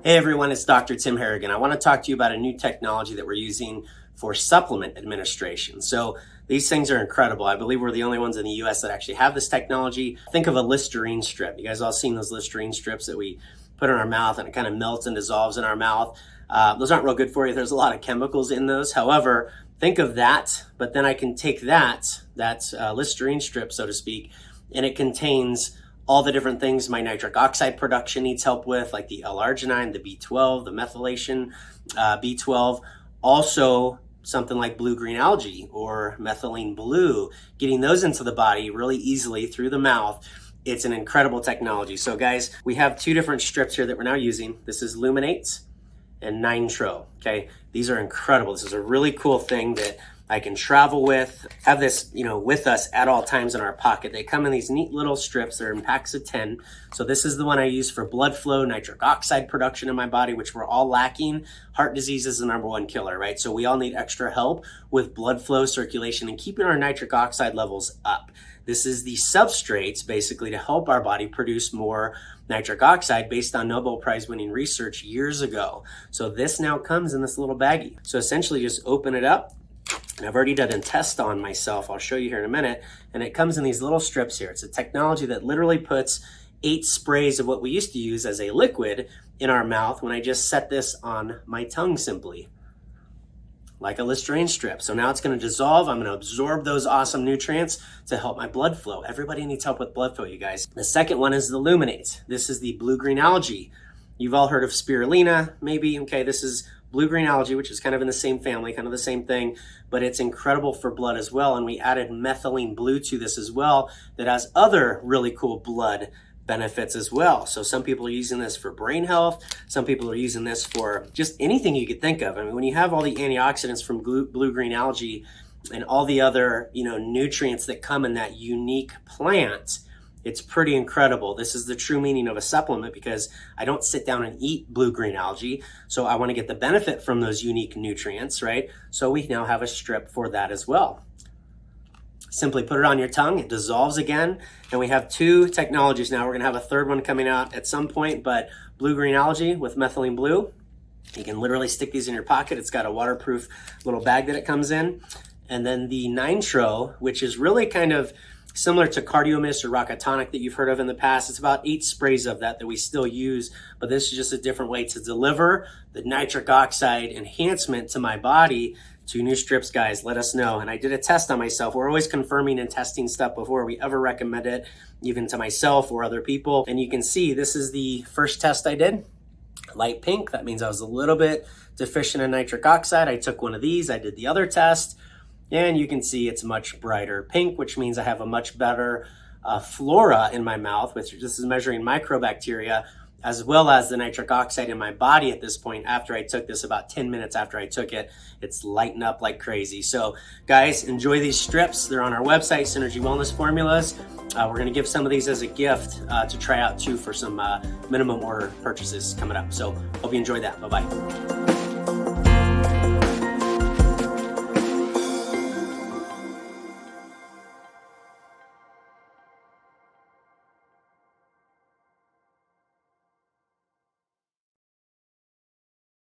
Hey everyone, it's Dr. Tim Harrigan. I want to talk to you about a new technology that we're using for supplement administration. So these things are incredible. I believe we're the only ones in the US that actually have this technology. Think of a Listerine strip. You guys all seen those Listerine strips that we put in our mouth and it kind of melts and dissolves in our mouth. Those aren't real good for you. There's a lot of chemicals in those. However, think of that, but then I can take that Listerine strip, so to speak, and it contains all the different things my nitric oxide production needs help with, like the L-arginine, the B12, the methylation, B12. Also, something like blue-green algae or methylene blue, getting those into the body really easily through the mouth. It's an incredible technology. So guys, we have two different strips here that we're now using. This is Luminates and Nitro, okay? These are incredible. This is a really cool thing that I can travel with, have this, with us at all times in our pocket. They come in these neat little strips. They're in packs of 10. So this is the one I use for blood flow, nitric oxide production in my body, which we're all lacking. Heart disease is the #1 killer, right? So we all need extra help with blood flow, circulation, and keeping our nitric oxide levels up. This is the substrates basically to help our body produce more nitric oxide based on Nobel Prize winning research years ago. So this now comes in this little baggie. So essentially just open it up. And I've already done a test on myself. I'll show you here in a minute. And it comes in these little strips here. It's a technology that literally puts 8 sprays of what we used to use as a liquid in our mouth when I just set this on my tongue simply, like a Listerine strip. So now it's going to dissolve. I'm going to absorb those awesome nutrients to help my blood flow. Everybody needs help with blood flow, you guys. The second one is the Luminates. This is the blue-green algae. You've all heard of spirulina, maybe. Okay, this is blue-green algae, which is kind of in the same family, kind of the same thing, but it's incredible for blood as well. And we added methylene blue to this as well that has other really cool blood benefits as well. So some people are using this for brain health. Some people are using this for just anything you could think of. I mean, when you have all the antioxidants from blue-green algae and all the other, nutrients that come in that unique plant, it's pretty incredible. This is the true meaning of a supplement because I don't sit down and eat blue-green algae. So I want to get the benefit from those unique nutrients, right? So we now have a strip for that as well. Simply put it on your tongue, it dissolves again. And we have 2 technologies now. We're gonna have a third one coming out at some point, but blue-green algae with methylene blue. You can literally stick these in your pocket. It's got a waterproof little bag that it comes in. And then the Nitro, which is really kind of similar to Cardio Mist or Rockatonic that you've heard of in the past. It's about 8 sprays of that we still use, but this is just a different way to deliver the nitric oxide enhancement to my body. 2 new strips, guys, let us know. And I did a test on myself. We're always confirming and testing stuff before we ever recommend it, even to myself or other people. And you can see this is the first test I did. Light pink, that means I was a little bit deficient in nitric oxide. I took one of these, I did the other test. And you can see it's much brighter pink, which means I have a much better flora in my mouth, which this is measuring microbacteria, as well as the nitric oxide in my body at this point after I took this, about 10 minutes after I took it. It's lighting up like crazy. So guys, enjoy these strips. They're on our website, Synergy Wellness Formulas. We're gonna give some of these as a gift to try out too for some minimum order purchases coming up. So hope you enjoy that. Bye-bye.